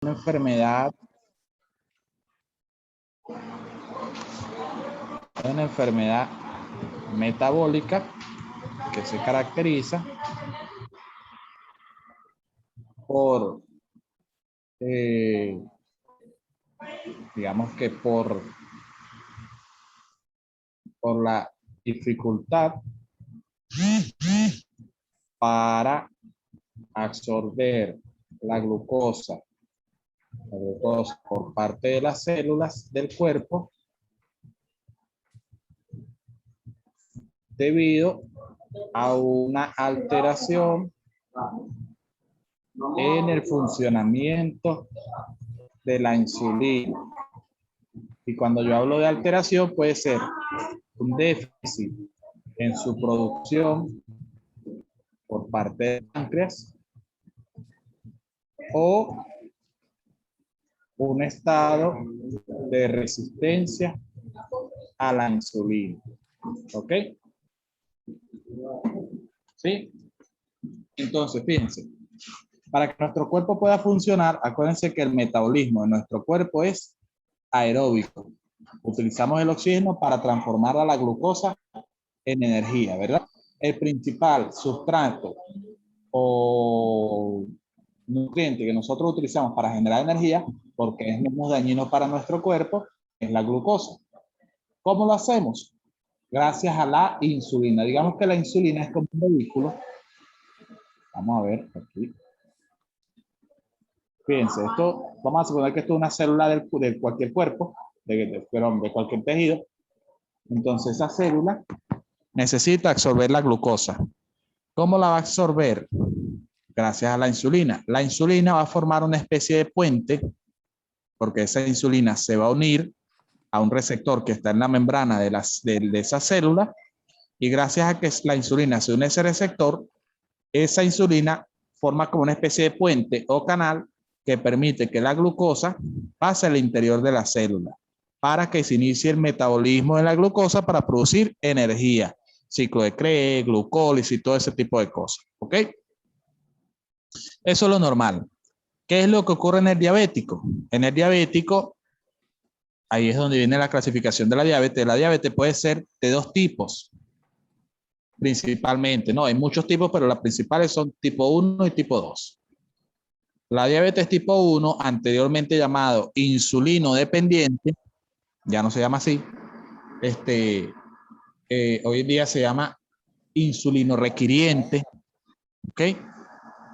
una enfermedad, metabólica que se caracteriza por, digamos que por la dificultad para absorber la glucosa por parte de las células del cuerpo debido a una alteración en el funcionamiento de la insulina. Y cuando yo hablo de alteración, puede ser un déficit en su producción por parte del páncreas o un estado de resistencia a la insulina. ¿Ok? ¿Sí? Entonces, fíjense, para que nuestro cuerpo pueda funcionar, acuérdense que el metabolismo de nuestro cuerpo es aeróbico. Utilizamos el oxígeno para transformar a la glucosa en energía, ¿verdad? El principal sustrato o nutriente que nosotros utilizamos para generar energía, porque es menos dañino para nuestro cuerpo, es la glucosa. ¿Cómo lo hacemos? Gracias a la insulina. Digamos que la insulina es como un vehículo. Vamos a ver aquí. Fíjense, esto, vamos a suponer que esto es una célula de cualquier cuerpo, de cualquier tejido. Entonces esa célula necesita absorber la glucosa. ¿Cómo la va a absorber? Gracias a la insulina. La insulina va a formar una especie de puente, porque esa insulina se va a unir a un receptor que está en la membrana de esa célula, y gracias a que la insulina se une a ese receptor, esa insulina forma como una especie de puente o canal que permite que la glucosa pase al interior de la célula para que se inicie el metabolismo de la glucosa para producir energía, ciclo de Krebs, glucólisis y todo ese tipo de cosas. ¿Ok? Eso es lo normal. ¿Qué es lo que ocurre en el diabético? En el diabético, ahí es donde viene la clasificación de la diabetes. La diabetes puede ser de dos tipos, principalmente. No, hay muchos tipos, pero las principales son tipo 1 y tipo 2. La diabetes tipo 1, anteriormente llamado insulino dependiente, ya no se llama así. Hoy en día se llama insulino requiriente. ¿Ok?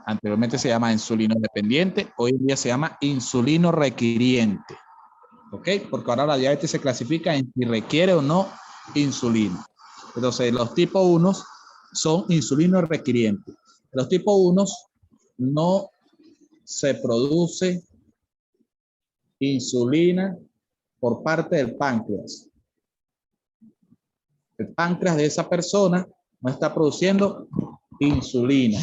Anteriormente se llama insulino dependiente, hoy en día se llama insulino requiriente. ¿Ok? Porque ahora la diabetes se clasifica en si requiere o no insulina. Entonces, los tipo 1 son insulino requirientes. Los tipo 1 no se produce insulina por parte del páncreas. El páncreas de esa persona no está produciendo insulina.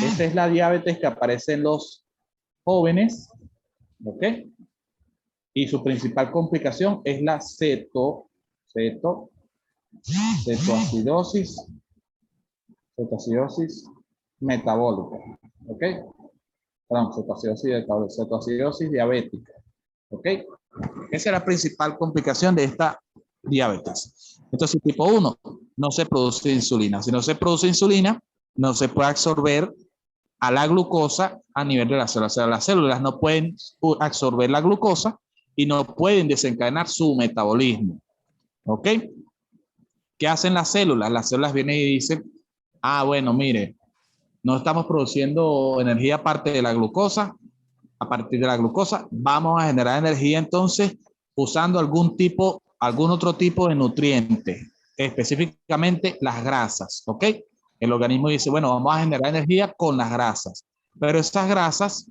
Esta es la diabetes que aparece en los jóvenes, ¿ok? Y su principal complicación es la cetoacidosis metabólica, ¿ok? Perdón, cetoacidosis diabética, ¿ok? Esa es la principal complicación de esta diabetes. Entonces, tipo 1, no se produce insulina. Si no se produce insulina, no se puede absorber a la glucosa a nivel de las células. O sea, las células no pueden absorber la glucosa y no pueden desencadenar su metabolismo. ¿Ok? ¿Qué hacen las células? Las células vienen y dicen, bueno, mire, no estamos produciendo energía aparte de la glucosa. A partir de la glucosa, vamos a generar energía entonces usando algún otro tipo de nutriente, específicamente las grasas, ¿ok? El organismo dice, bueno, vamos a generar energía con las grasas, pero esas grasas,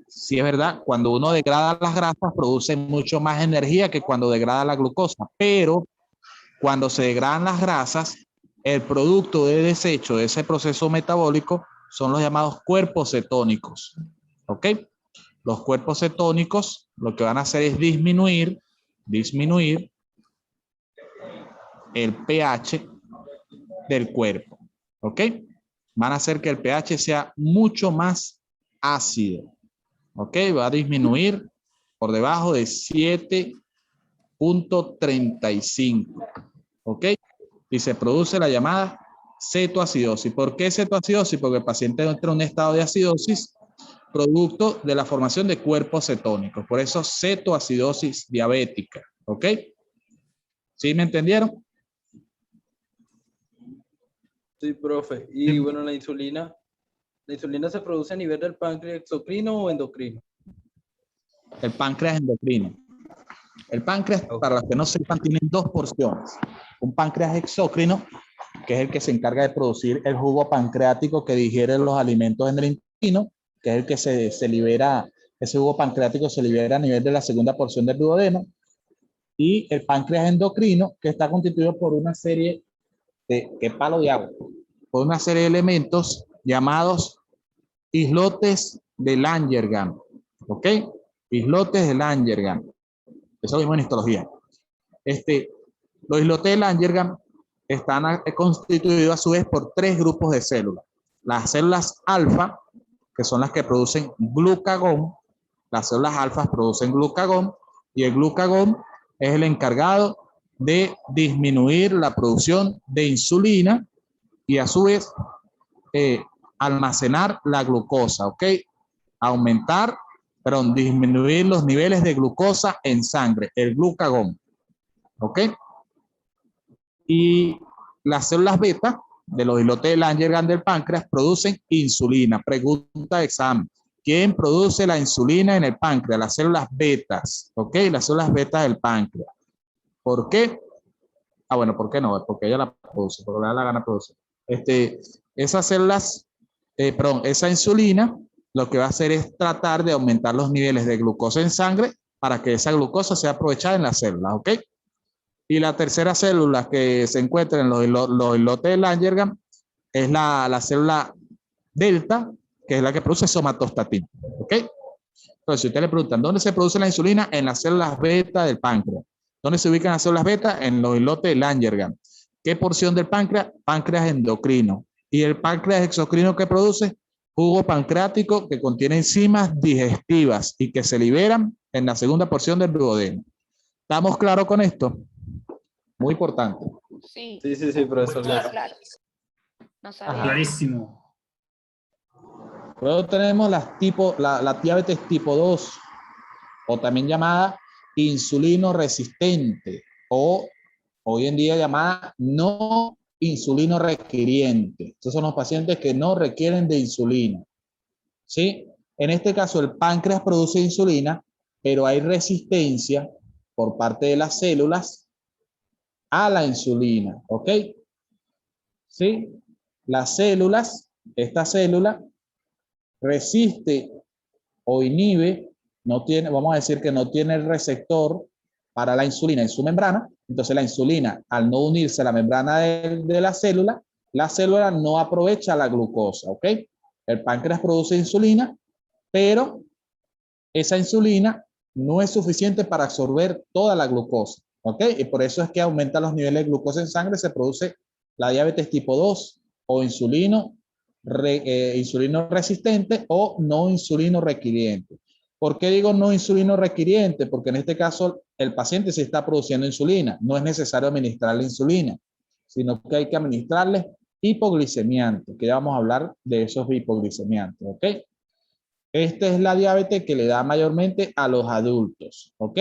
sí es verdad, cuando uno degrada las grasas, producen mucho más energía que cuando degrada la glucosa, pero cuando se degradan las grasas, el producto de desecho de ese proceso metabólico son los llamados cuerpos cetónicos, ¿ok? Los cuerpos cetónicos lo que van a hacer es disminuir el pH del cuerpo, ¿ok? Van a hacer que el pH sea mucho más ácido, ¿ok? Va a disminuir por debajo de 7.35, ¿ok? Y se produce la llamada cetoacidosis. ¿Por qué cetoacidosis? Porque el paciente entra en un estado de acidosis producto de la formación de cuerpos cetónicos. Por eso cetoacidosis diabética, ¿ok? ¿Sí me entendieron? Sí, profe. Y bueno, la insulina se produce a nivel del páncreas exocrino o endocrino. El páncreas endocrino. El páncreas, Ok. para los que no sepan, tiene dos porciones. Un páncreas exócrino, que es el que se encarga de producir el jugo pancreático que digiere los alimentos en el intestino, que es el que se libera, ese jugo pancreático se libera a nivel de la segunda porción del duodeno, y el páncreas endocrino, que está constituido por una serie de, qué palo de agua, por una serie de elementos llamados islotes de Langerhans, ¿ok? Islotes de Langerhans, eso mismo en histología. Los islotes de Langerhans están constituidos a su vez por tres grupos de células. Las células alfa, que son las que producen glucagón, las células alfa producen glucagón, y el glucagón es el encargado de disminuir la producción de insulina y a su vez almacenar la glucosa, ¿ok? Aumentar, perdón, disminuir los niveles de glucosa en sangre, el glucagón, ¿ok? Y las células beta de los islotes de Langerhans del páncreas producen insulina. Pregunta de examen. ¿Quién produce la insulina en el páncreas? Las células betas, ¿ok? Las células betas del páncreas. ¿Por qué? Ah, bueno, ¿por qué no? Porque ella la produce, porque le da la gana producir. Esas células, perdón, esa insulina lo que va a hacer es tratar de aumentar los niveles de glucosa en sangre para que esa glucosa sea aprovechada en las células, ¿ok? Y la tercera célula que se encuentra en los islotes de Langerhans es la célula delta, que es la que produce somatostatina, ¿ok? Entonces, si usted le preguntan, ¿dónde se produce la insulina? En las células beta del páncreas. ¿Dónde se ubican las células beta? En los islotes de Langerhans. ¿Qué porción del páncreas? Páncreas endocrino. ¿Y el páncreas exocrino que produce? Jugo pancreático que contiene enzimas digestivas y que se liberan en la segunda porción del duodeno. ¿Estamos claros con esto? Muy importante. Sí, Sí, profesor. sí, claro. No sabía. Clarísimo. Luego tenemos la diabetes tipo 2, o también llamada insulino resistente, o hoy en día llamada no insulino requiriente. Estos son los pacientes que no requieren de insulina, ¿sí? En este caso, el páncreas produce insulina, pero hay resistencia por parte de las células a la insulina, ¿ok? ¿Sí? Las células, esta célula resiste o inhibe, no tiene, vamos a decir que no tiene el receptor para la insulina en su membrana. Entonces la insulina, al no unirse a la membrana de la célula no aprovecha la glucosa, ¿ok? El páncreas produce insulina, pero esa insulina no es suficiente para absorber toda la glucosa, ¿ok? Y por eso es que aumenta los niveles de glucosa en sangre, se produce la diabetes tipo 2 o insulino resistente o no insulino requiriente. ¿Por qué digo no insulino requiriente? Porque en este caso el paciente se está produciendo insulina, no es necesario administrarle insulina, sino que hay que administrarle hipoglicemiantes, que ya vamos a hablar de esos hipoglicemiantes, ¿ok? Esta es la diabetes que le da mayormente a los adultos, ¿ok?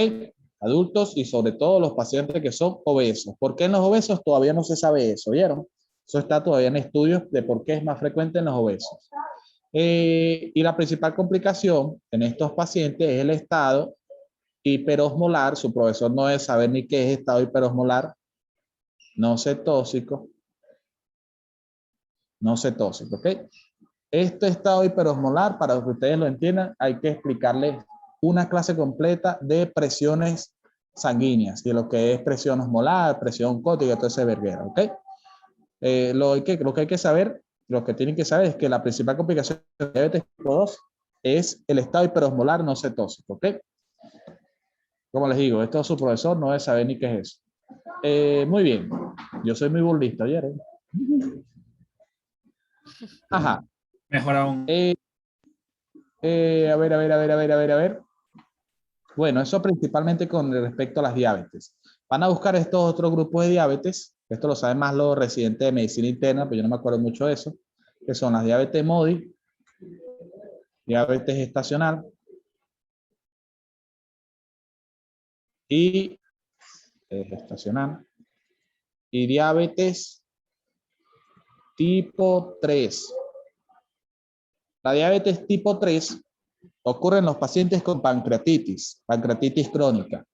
Adultos y sobre todo los pacientes que son obesos. ¿Por qué en los obesos todavía no se sabe eso? ¿Vieron? Eso está todavía en estudios de por qué es más frecuente en los obesos. Y la principal complicación en estos pacientes es el estado hiperosmolar. Su profesor no debe saber ni qué es estado hiperosmolar. No cetóxico. No cetóxico, ¿ok? Este estado hiperosmolar, para que ustedes lo entiendan, hay que explicarles una clase completa de presiones sanguíneas y lo que es presión osmolar, presión ósmotica, todo ese verguero, ¿ok? Lo que hay que saber, lo que tienen que saber es que la principal complicación de diabetes tipo 2 es el estado hiperosmolar no cetóxico, ¿ok? Como les digo, esto su profesor no debe saber ni qué es eso. Muy bien, yo soy muy burlista, ¿oyeron? Ajá. Mejor aún. A ver. Bueno, eso principalmente con respecto a las diabetes. Van a buscar estos otros grupos de diabetes. Esto lo saben más los residentes de medicina interna, pero yo no me acuerdo mucho de eso. Que son las diabetes MODI, diabetes estacional y estacional y diabetes tipo 3. La diabetes tipo 3 ocurre en los pacientes con pancreatitis crónica.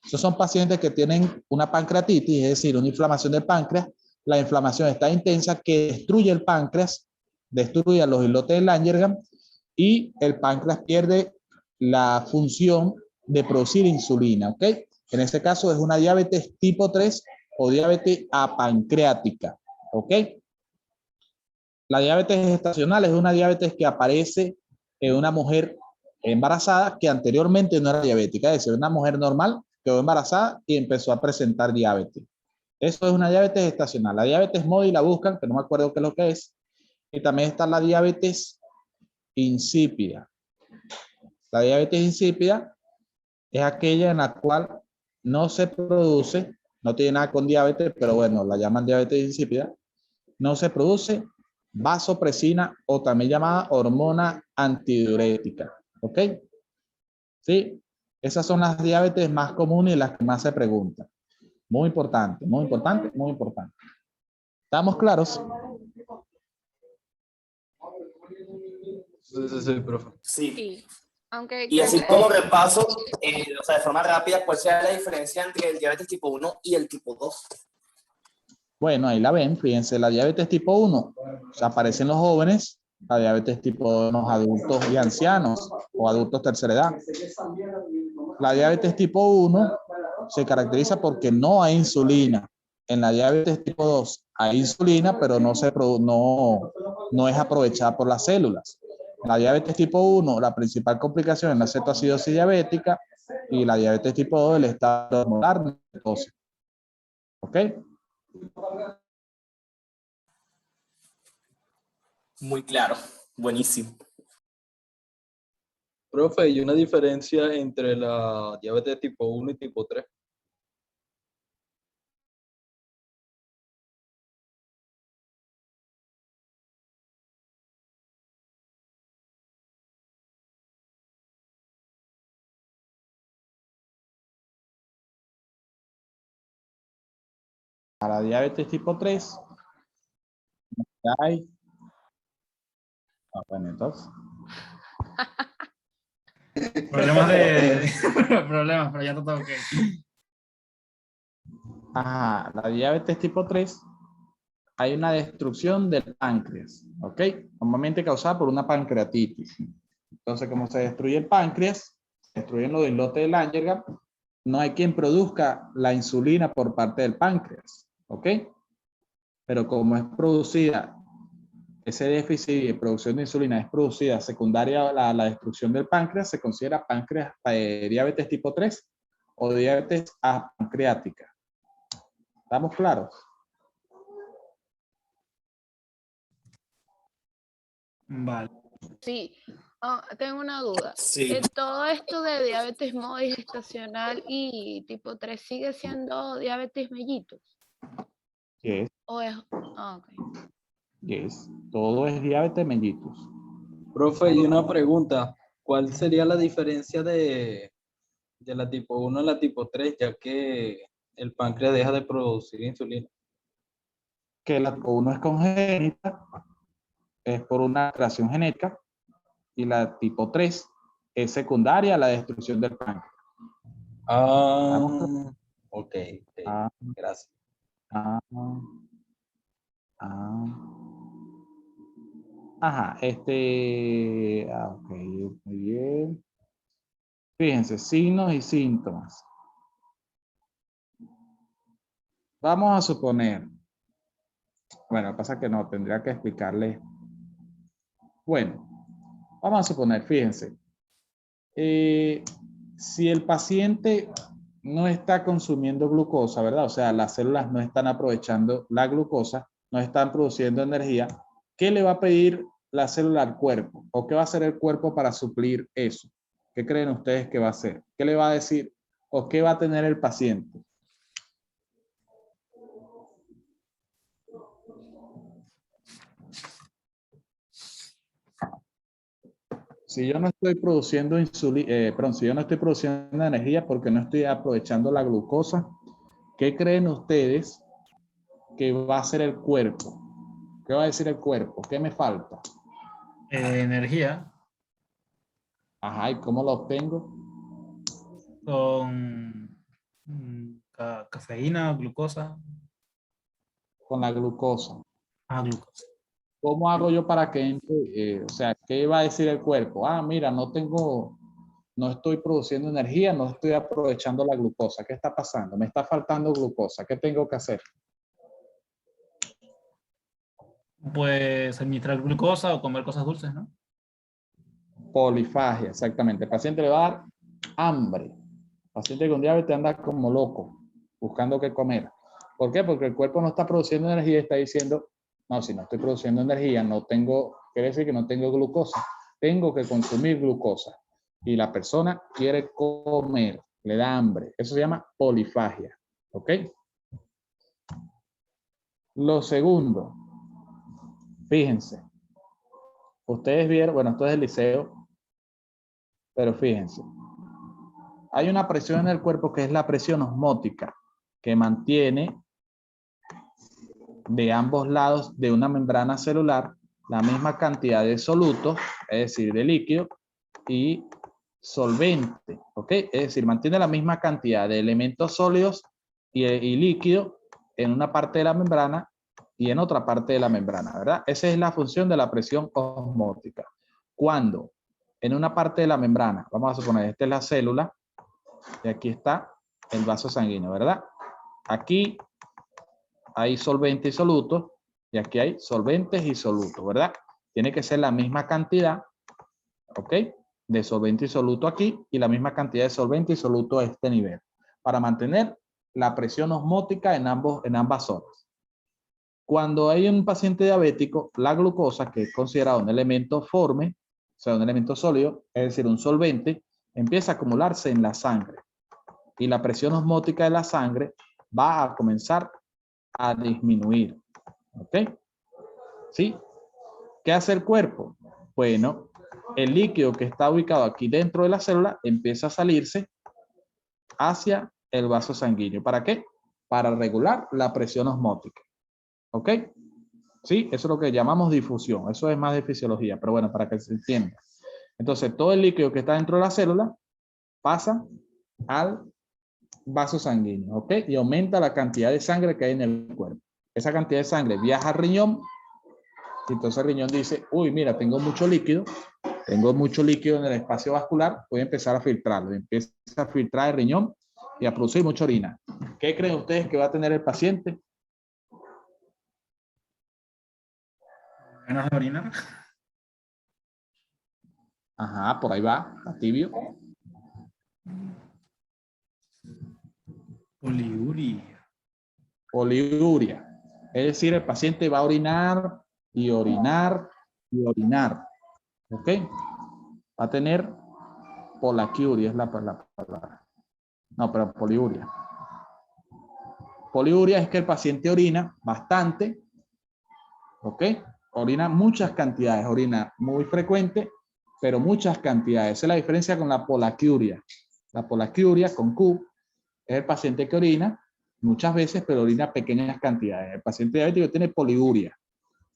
Esos son pacientes que tienen una pancreatitis, es decir, una inflamación del páncreas. La inflamación está intensa que destruye el páncreas, destruye los islotes de Langerhans y el páncreas pierde la función de producir insulina, ¿ok? En este caso es una diabetes tipo 3 o diabetes apancreática, ¿ok? La diabetes gestacional es una diabetes que aparece en una mujer embarazada que anteriormente no era diabética, es decir, una mujer normal quedó embarazada y empezó a presentar diabetes. Eso es una diabetes gestacional. La diabetes móvil la buscan, que no me acuerdo qué es lo que es. Y también está la diabetes insípida. La diabetes insípida es aquella en la cual no se produce, no tiene nada con diabetes, pero bueno, la llaman diabetes insípida, no se produce vasopresina o también llamada hormona antidiurética. ¿Ok? Sí, esas son las diabetes más comunes y las que más se preguntan. Muy importante, muy importante, muy importante. ¿Estamos claros? Sí, profe. Sí. Sí. Aunque Y así creo que como repaso, o sea, de forma rápida, ¿cuál sea la diferencia entre el diabetes tipo 1 y el tipo 2? Bueno, ahí la ven, fíjense, la diabetes tipo 1 se aparece en los jóvenes, la diabetes tipo 2 en los adultos y ancianos o adultos tercera edad. La diabetes tipo 1 se caracteriza porque no hay insulina. En la diabetes tipo 2 hay insulina, pero no es aprovechada por las células. La diabetes tipo 1, la principal complicación es la cetoacidosis diabética y la diabetes tipo 2, el estado hormonal de cetosis. ¿Ok? Muy claro, buenísimo. Profe, ¿y una diferencia entre la diabetes tipo 1 y tipo 3? A la diabetes tipo 3 hay... bueno, entonces... Problemas de problemas, pero ya todo ok. Ajá, la diabetes tipo 3 hay una destrucción del páncreas, ¿ok? Normalmente causada por una pancreatitis. Entonces, como se destruye el páncreas, se destruyen los islotes de Langerhans, no hay quien produzca la insulina por parte del páncreas, ¿ok? Pero como es producida, ese déficit de producción de insulina es producida secundaria a la destrucción del páncreas, se considera páncreas, diabetes tipo 3 o diabetes apancreática. ¿Estamos claros? Vale. sí. Tengo una duda. Sí. Todo esto de diabetes móvil gestacional y tipo 3 sigue siendo diabetes mellitus. Yes, ¿O es? Ok. yes. Todo es diabetes mellitus. Profe, y una pregunta. ¿Cuál sería la diferencia de la tipo 1 a la tipo 3, ya que el páncreas deja de producir insulina? Que la tipo 1 es congénita, es por una alteración genética, y la tipo 3 es secundaria a la destrucción del páncreas. Ah, ¿Estamos? ok, Ah, gracias. ah, ah. Ajá, ok, muy bien. Fíjense, signos y síntomas. Vamos a suponer, bueno, pasa que no, tendría que explicarle. Bueno, vamos a suponer, fíjense, si el paciente no está consumiendo glucosa, ¿verdad? O sea, las células no están aprovechando la glucosa, no están produciendo energía, ¿qué le va a pedir la célula al cuerpo? ¿O qué va a hacer el cuerpo para suplir eso? ¿Qué creen ustedes que va a hacer? ¿Qué le va a decir o qué va a tener el paciente? Si yo no estoy produciendo insulina, si yo no estoy produciendo energía porque no estoy aprovechando la glucosa, ¿qué creen ustedes que va a hacer el cuerpo? ¿Qué va a decir el cuerpo? ¿Qué me falta? Energía Ajá, ¿y cómo lo obtengo? con cafeína, glucosa. Con la glucosa. Glucosa. ¿Cómo hago yo para que entre? O sea, ¿qué va a decir el cuerpo? Ah, mira, no estoy produciendo energía, no estoy aprovechando la glucosa. ¿Qué está pasando? Me está faltando glucosa. ¿Qué tengo que hacer? Pues administrar glucosa o comer cosas dulces, ¿no? Polifagia, exactamente. El paciente le va a dar hambre. El paciente con diabetes anda como loco, buscando qué comer. ¿Por qué? Porque el cuerpo no está produciendo energía y está diciendo, no, si no estoy produciendo energía, quiere decir que no tengo glucosa. Tengo que consumir glucosa. Y la persona quiere comer, le da hambre. Eso se llama polifagia. ¿Ok? Lo segundo, fíjense. Ustedes vieron, bueno, esto es el liceo, pero fíjense. Hay una presión en el cuerpo que es la presión osmótica, que mantiene de ambos lados de una membrana celular la misma cantidad de soluto, es decir, de líquido, y solvente, ¿ok? Es decir, mantiene la misma cantidad de elementos sólidos y líquido en una parte de la membrana y en otra parte de la membrana, ¿verdad? Esa es la función de la presión osmótica. Cuando en una parte de la membrana, vamos a suponer, esta es la célula, y aquí está el vaso sanguíneo, ¿verdad? Aquí hay solvente y soluto, y aquí hay solventes y solutos, ¿verdad? Tiene que ser la misma cantidad, ¿ok? De solvente y soluto aquí, y la misma cantidad de solvente y soluto a este nivel, para mantener la presión osmótica en ambas zonas. Cuando hay un paciente diabético, la glucosa, que es considerado un elemento forme, o sea, un elemento sólido, es decir, un solvente, empieza a acumularse en la sangre. Y la presión osmótica de la sangre va a comenzar a disminuir. ¿Ok? ¿Sí? ¿Qué hace el cuerpo? Bueno, el líquido que está ubicado aquí dentro de la célula empieza a salirse hacia el vaso sanguíneo. ¿Para qué? Para regular la presión osmótica. ¿Ok? Sí, eso es lo que llamamos difusión. Eso es más de fisiología, pero bueno, para que se entienda. Entonces, todo el líquido que está dentro de la célula pasa al vaso sanguíneo, ¿ok? Y aumenta la cantidad de sangre que hay en el cuerpo. Esa cantidad de sangre viaja al riñón, y entonces el riñón dice, uy, mira, tengo mucho líquido en el espacio vascular, voy a empezar a filtrarlo. Y empieza a filtrar el riñón y a producir mucha orina. ¿Qué creen ustedes que va a tener el paciente? ¿Ganas de orinar? Ajá, por ahí va, está tibio. Poliuria. Poliuria. Es decir, el paciente va a orinar y orinar y orinar. ¿Ok? Va a tener polaquiuria, es la palabra. No, pero poliuria. Poliuria es que el paciente orina bastante, ¿ok? Orina muchas cantidades, orina muy frecuente, pero muchas cantidades. Esa es la diferencia con la polaquiuria. La polaquiuria con Q es el paciente que orina muchas veces, pero orina pequeñas cantidades. El paciente diabético tiene poliuria,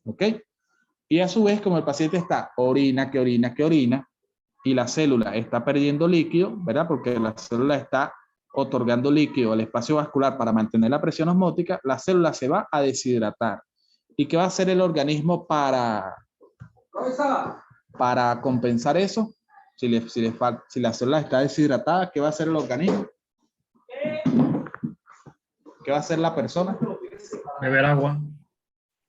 ¿ok? Y a su vez, como el paciente está orina, y la célula está perdiendo líquido, ¿verdad? Porque la célula está otorgando líquido al espacio vascular para mantener la presión osmótica, la célula se va a deshidratar. ¿Y qué va a hacer el organismo para compensar eso? Si la célula está deshidratada, ¿qué va a hacer el organismo? ¿Qué va a hacer la persona? Beber agua.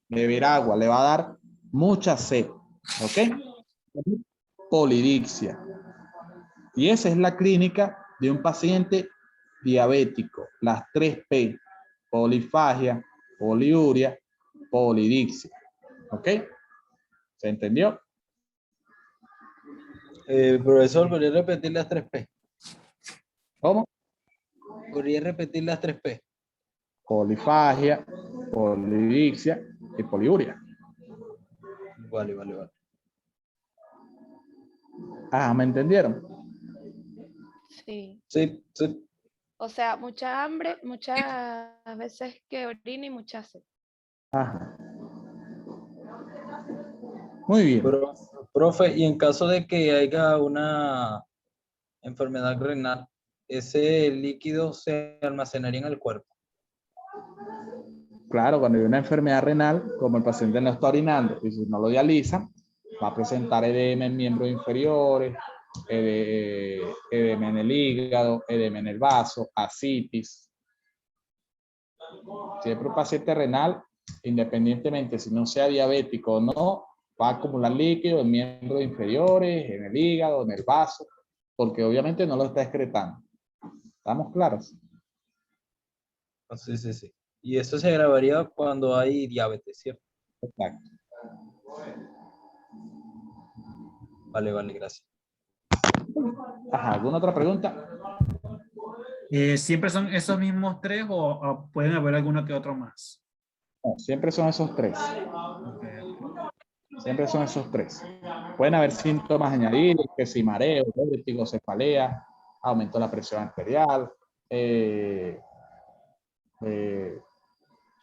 Beber agua, le va a dar mucha sed, ¿ok? Polidixia. Y esa es la clínica de un paciente diabético. Las 3P, polifagia, poliuria, polidixia. ¿Ok? ¿Se entendió? Profesor, ¿podría repetir las 3P? ¿Cómo? ¿Podría repetir las 3P? Polifagia, polidipsia y poliuria. Vale, vale, vale. Ah, ¿me entendieron? Sí. Sí, sí. O sea, mucha hambre, muchas veces que orina y mucha sed. Ajá. Muy bien. Pero, profe, y en caso de que haya una enfermedad renal, ¿ese líquido se almacenaría en el cuerpo? Claro, cuando hay una enfermedad renal, como el paciente no está orinando y si no lo dializan, va a presentar edema en miembros inferiores, edema en el hígado, edema en el vaso, ascitis. Siempre un paciente renal, independientemente si no sea diabético o no, va a acumular líquido en miembros inferiores, en el hígado, en el vaso, porque obviamente no lo está excretando. ¿Estamos claros? Ah, sí, sí, sí. Y eso se agravaría cuando hay diabetes, ¿cierto? Exacto. Vale, vale, gracias. Ajá, ¿alguna otra pregunta? ¿Siempre son esos mismos tres o pueden haber alguno que otro más? No, siempre son esos tres. Ok. Siempre son esos tres. Pueden haber síntomas añadidos, que si mareo, vértigo, cefalea, aumento de la presión arterial,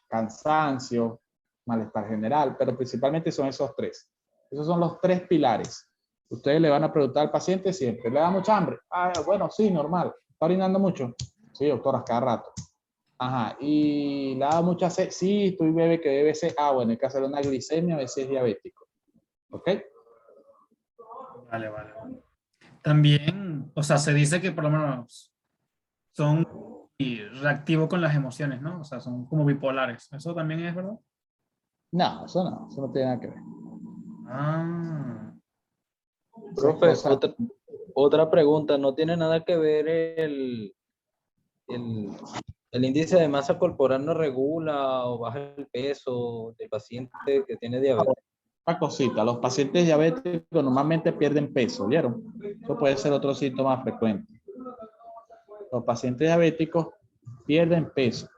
cansancio, malestar general, pero principalmente son esos tres. Esos son los tres pilares. Ustedes le van a preguntar al paciente siempre, ¿le da mucha hambre? Ah, bueno, sí, normal. ¿Está orinando mucho? Sí, doctora, cada rato. Ajá, ¿y le da mucha sed? Sí, estoy bebe que debe ser. Ah, bueno, hay que hacer una glicemia, a ver si es diabético. ¿Ok? Vale, vale. También, o sea, se dice que por lo menos son reactivos con las emociones, ¿no? O sea, son como bipolares. ¿Eso también es verdad? No, eso no tiene nada que ver. Ah, Eso es Profe, cosa. otra pregunta, ¿no tiene nada que ver el, el índice de masa corporal no regula o baja el peso del paciente que tiene diabetes? Una cosita, los pacientes diabéticos normalmente pierden peso, ¿vieron? Eso puede ser otro síntoma frecuente. Los pacientes diabéticos pierden peso.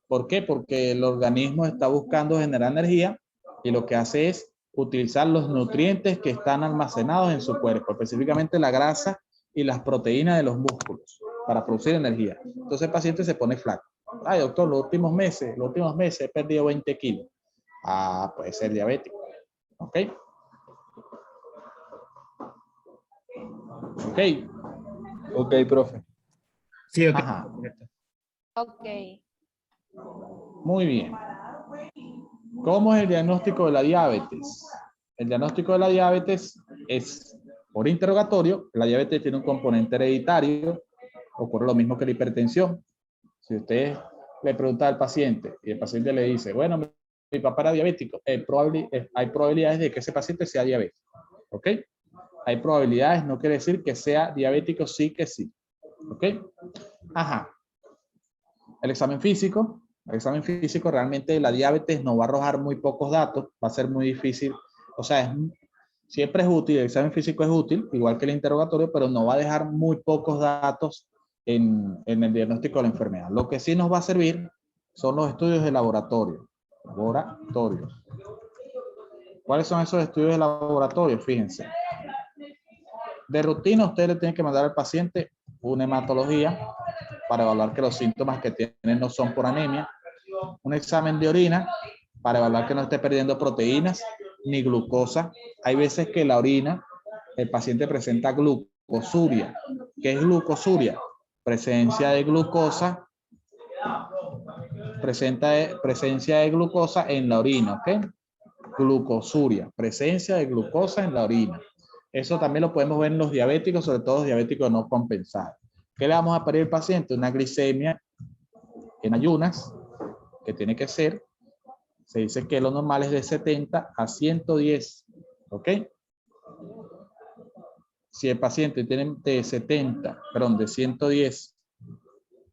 ¿Por qué? Porque el organismo está buscando generar energía y lo que hace es utilizar los nutrientes que están almacenados en su cuerpo, específicamente la grasa y las proteínas de los músculos para producir energía. Entonces el paciente se pone flaco. Ay, doctor, los últimos meses he perdido 20 kilos. Ah, puede ser diabético. ¿Ok? Ok. Ok, profe. sí, ok. Ajá. Ok. Muy bien. ¿Cómo es el diagnóstico de la diabetes? El diagnóstico de la diabetes es por interrogatorio. La diabetes tiene un componente hereditario. Ocurre lo mismo que la hipertensión. Si usted le pregunta al paciente y el paciente le dice, bueno, mi papá era diabético, hay probabilidades de que ese paciente sea diabético. ¿Ok? Hay probabilidades, no quiere decir que sea diabético, sí que sí. ¿Ok? Ajá. El examen físico. El examen físico realmente la diabetes nos va a arrojar muy pocos datos, va a ser muy difícil. O sea, siempre es útil, el examen físico es útil, igual que el interrogatorio, pero nos va a dejar muy pocos datos en el diagnóstico de la enfermedad. Lo que sí nos va a servir son los estudios de laboratorio. Laboratorios. ¿Cuáles son esos estudios de laboratorio? Fíjense. De rutina, usted le tiene que mandar al paciente una hematología para evaluar que los síntomas que tienen no son por anemia, un examen de orina para evaluar que no esté perdiendo proteínas ni glucosa. Hay veces que la orina, el paciente presenta glucosuria. ¿Qué es glucosuria? Presencia de glucosa, presencia de glucosa en la orina, ¿ok? Glucosuria, presencia de glucosa en la orina. Eso también lo podemos ver en los diabéticos, sobre todo los diabéticos no compensados. ¿Qué le vamos a pedir al paciente? Una glicemia en ayunas, que tiene que ser, se dice que lo normal es de 70 a 110, ¿ok? Si el paciente tiene de 110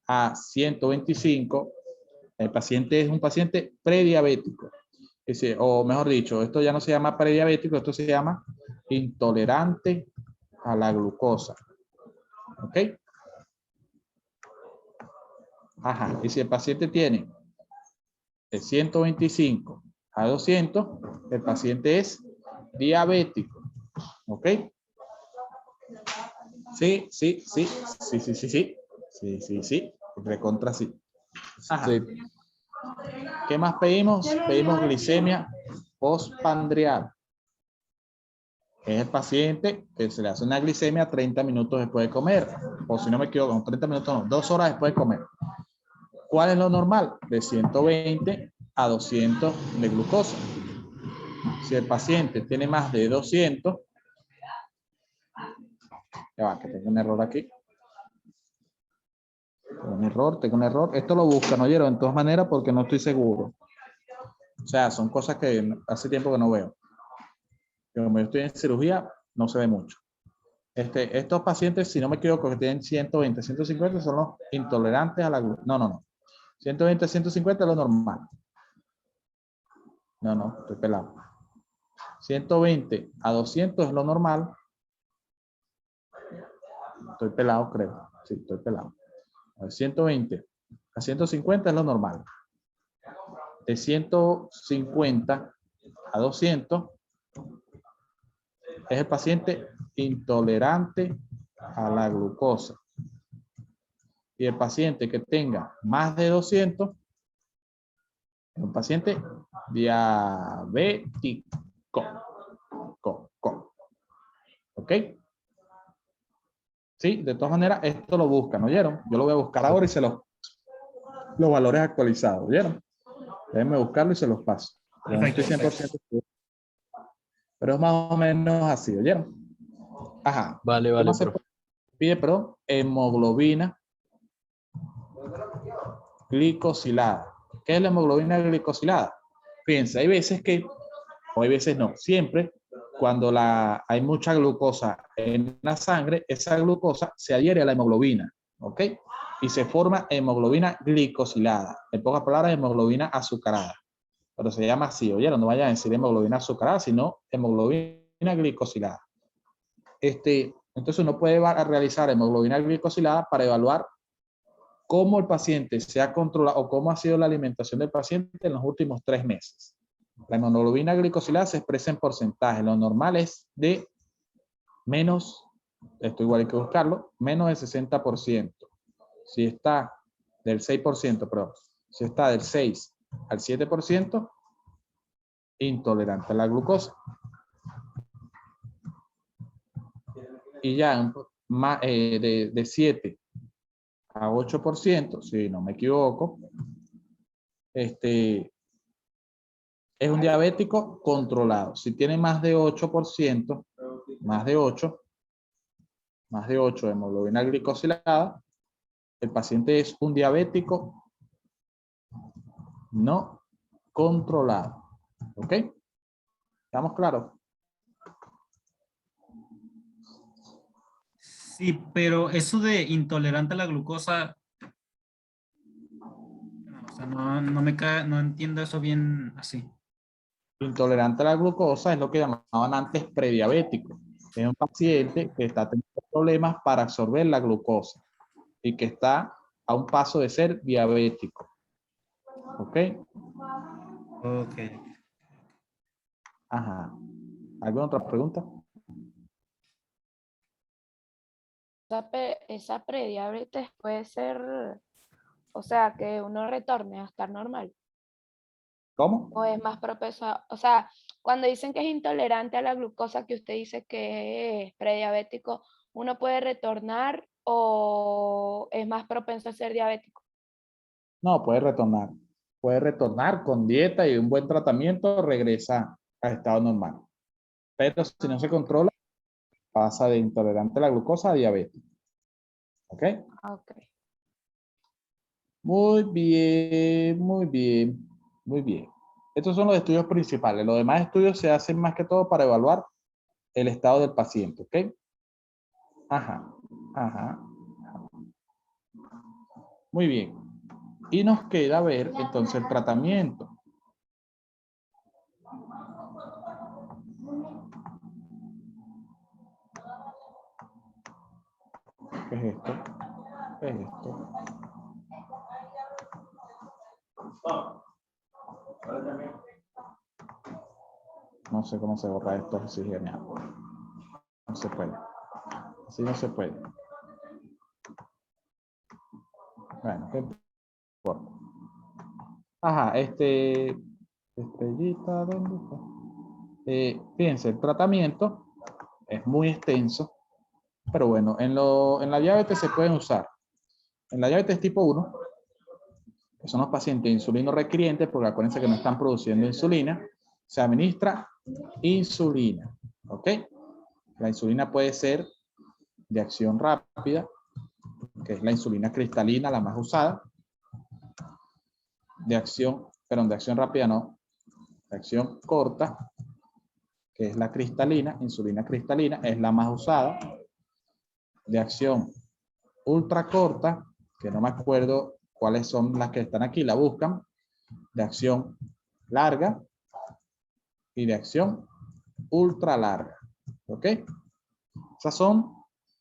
a 125, el paciente es un paciente prediabético. O mejor dicho, esto ya no se llama prediabético, esto se llama intolerante a la glucosa. ¿Ok? Ajá. Y si el paciente tiene de 125 a 200, el paciente es diabético. ¿Ok? Sí, sí, sí, sí, sí, sí, sí. Sí, sí, sí. Recontra sí. Ajá. Sí. ¿Qué más pedimos? Pedimos glicemia postprandial. Es el paciente que se le hace una glicemia 30 minutos después de comer. O si no me equivoco, 30 minutos no, 2 horas después de comer. ¿Cuál es lo normal? De 120 a 200 de glucosa. Si el paciente tiene más de 200, ya va, que tengo un error aquí. Tengo un error. Esto lo buscan, ¿oyeron? De todas maneras, porque no estoy seguro. O sea, son cosas que hace tiempo que no veo. Como yo estoy en cirugía, no se ve mucho. Estos pacientes, si no me equivoco, que tienen 120, 150, son los intolerantes a la glucosa. No, no, no. 120, 150 es lo normal. No, no, estoy pelado. 120 a 200 es lo normal. Estoy pelado, creo. Sí, estoy pelado. A ver, 120 a 150 es lo normal. De 150 a 200 es el paciente intolerante a la glucosa. Y el paciente que tenga más de 200 es un paciente diabético. ¿Ok? Sí, de todas maneras, esto lo buscan, ¿oyeron? Yo lo voy a buscar ahora y se los valores actualizados, ¿oyeron? Déjenme buscarlo y se los paso. Pero no estoy 100% seguro. Pero es más o menos así, ¿oyeron? Ajá. Vale, ¿Qué vale, más se profe. pide, perdón? Hemoglobina glicosilada. ¿Qué es la hemoglobina glicosilada? Fíjense, hay veces que, o hay veces no, siempre cuando hay mucha glucosa en la sangre, esa glucosa se adhiere a la hemoglobina, ¿ok? Y se forma hemoglobina glicosilada. En pocas palabras, hemoglobina azucarada. Pero se llama así, ¿oyeron? No vayan a decir hemoglobina azucarada, sino hemoglobina glicosilada. Entonces uno puede realizar hemoglobina glicosilada para evaluar cómo el paciente se ha controlado o cómo ha sido la alimentación del paciente en los últimos 3 meses. La hemoglobina glicosilada se expresa en porcentaje. Lo normal es de menos, esto igual hay que buscarlo, menos del 60%. Si está del 6%, perdón, si está del 6 al 7%, intolerante a la glucosa. Y ya de 7 a 8%, si no me equivoco, es un diabético controlado. Si tiene más de 8%, más de 8 de hemoglobina glicosilada, el paciente es un diabético no controlado. ¿Ok? ¿Estamos claros? Sí, pero eso de intolerante a la glucosa, o sea, no entiendo eso bien así. Intolerante a la glucosa es lo que llamaban antes prediabético. Es un paciente que está teniendo problemas para absorber la glucosa y que está a un paso de ser diabético. ¿Ok? Ok. Ajá. ¿Alguna otra pregunta? Esa prediabetes puede ser, o sea, que uno retorne a estar normal. ¿Cómo? O es más propenso o sea, cuando dicen que es intolerante a la glucosa, que usted dice que es prediabético, ¿uno puede retornar o es más propenso a ser diabético? No, puede retornar. Puede retornar con dieta y un buen tratamiento, regresa al estado normal. Pero si no se controla, pasa de intolerante a la glucosa a diabetes. ¿Ok? Ok. Muy bien, muy bien, muy bien. Estos son los estudios principales. Los demás estudios se hacen más que todo para evaluar el estado del paciente. ¿Ok? Ajá, ajá. Muy bien. Y nos queda ver entonces el tratamiento. ¿Qué es esto? No sé cómo se borra esto así genial. No se puede. Así no se puede. Bueno, ¿qué importa? Ajá, estrellita, ¿dónde está? Fíjense, el tratamiento es muy extenso, pero bueno, en la diabetes se pueden usar. En la diabetes tipo 1, que son los pacientes insulino requirientes, porque acuérdense que no están produciendo insulina, se administra insulina, ¿ok? La insulina puede ser de acción rápida, que es la insulina cristalina, la más usada. De acción rápida no, de acción corta, que es la cristalina, insulina cristalina, es la más usada. De acción ultra corta, que no me acuerdo cuáles son las que están aquí, la buscan. De acción larga y de acción ultra larga, ¿ok? Esas son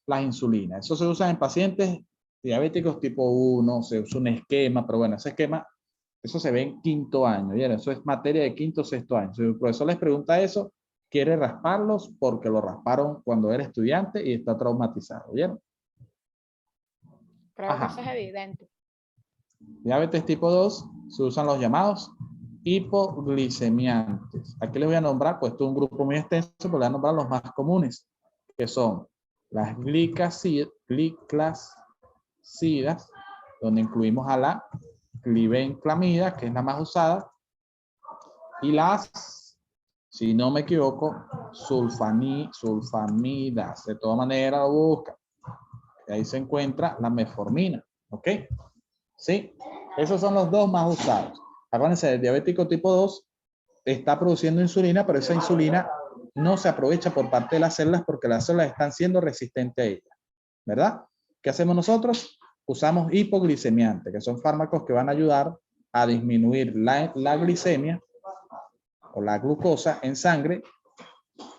las insulinas. Eso se usa en pacientes diabéticos tipo 1, se usa un esquema, pero bueno, ese esquema, eso se ve en quinto año, ¿vieron? Eso es materia de quinto o sexto año. Si el profesor les pregunta eso, quiere rasparlos porque lo rasparon cuando era estudiante y está traumatizado, ¿vieron? Creo que eso es evidente. Diabetes tipo 2, se usan los llamados hipoglicemiantes. Aquí les voy a nombrar, pues esto es un grupo muy extenso, pero les voy a nombrar los más comunes, que son las glicasidas, donde incluimos a la glibenclamida, que es la más usada, y las, si no me equivoco, sulfamidas. De todas maneras lo buscan. Y ahí se encuentra la metformina, ¿ok? Sí, esos son los dos más usados. Acuérdense, el diabético tipo 2 está produciendo insulina, pero esa insulina no se aprovecha por parte de las células porque las células están siendo resistentes a ella, ¿verdad? ¿Qué hacemos nosotros? Usamos hipoglicemiantes, que son fármacos que van a ayudar a disminuir la glicemia o la glucosa en sangre,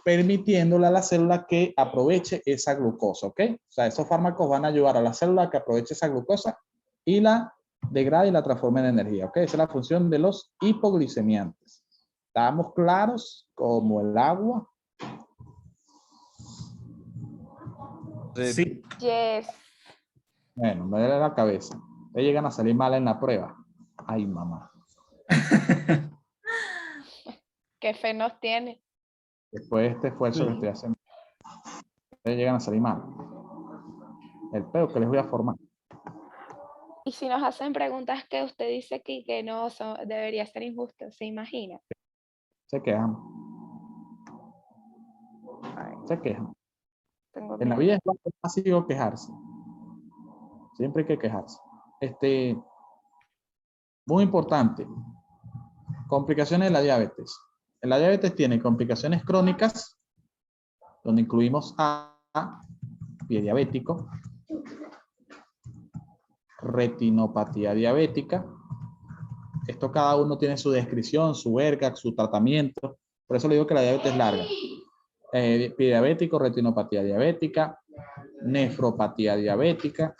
permitiéndole a la célula que aproveche esa glucosa, ¿ok? O sea, esos fármacos van a ayudar a la célula que aproveche esa glucosa y la degrade y la transforme en energía, ¿ok? Esa es la función de los hipoglicemiantes. ¿Estamos claros como el agua? Sí. Yes. Bueno, me duele la cabeza. Ustedes llegan a salir mal en la prueba. Ay, mamá. ¿Qué fe nos tiene? Después de este esfuerzo que estoy haciendo, ustedes llegan a salir mal. El peo que les voy a formar. Y si nos hacen preguntas que usted dice que no debería ser injusto, ¿se imagina? Se quejan. Ay, Se quejan. tengo En la miedo. vida es fácil quejarse. Siempre hay que quejarse. Muy importante. Complicaciones de la diabetes. En la diabetes tiene complicaciones crónicas, donde incluimos a pie diabético, retinopatía diabética. Esto cada uno tiene su descripción, su ERGAC, su tratamiento. Por eso le digo que la diabetes es larga. Pie diabético, retinopatía diabética, nefropatía diabética,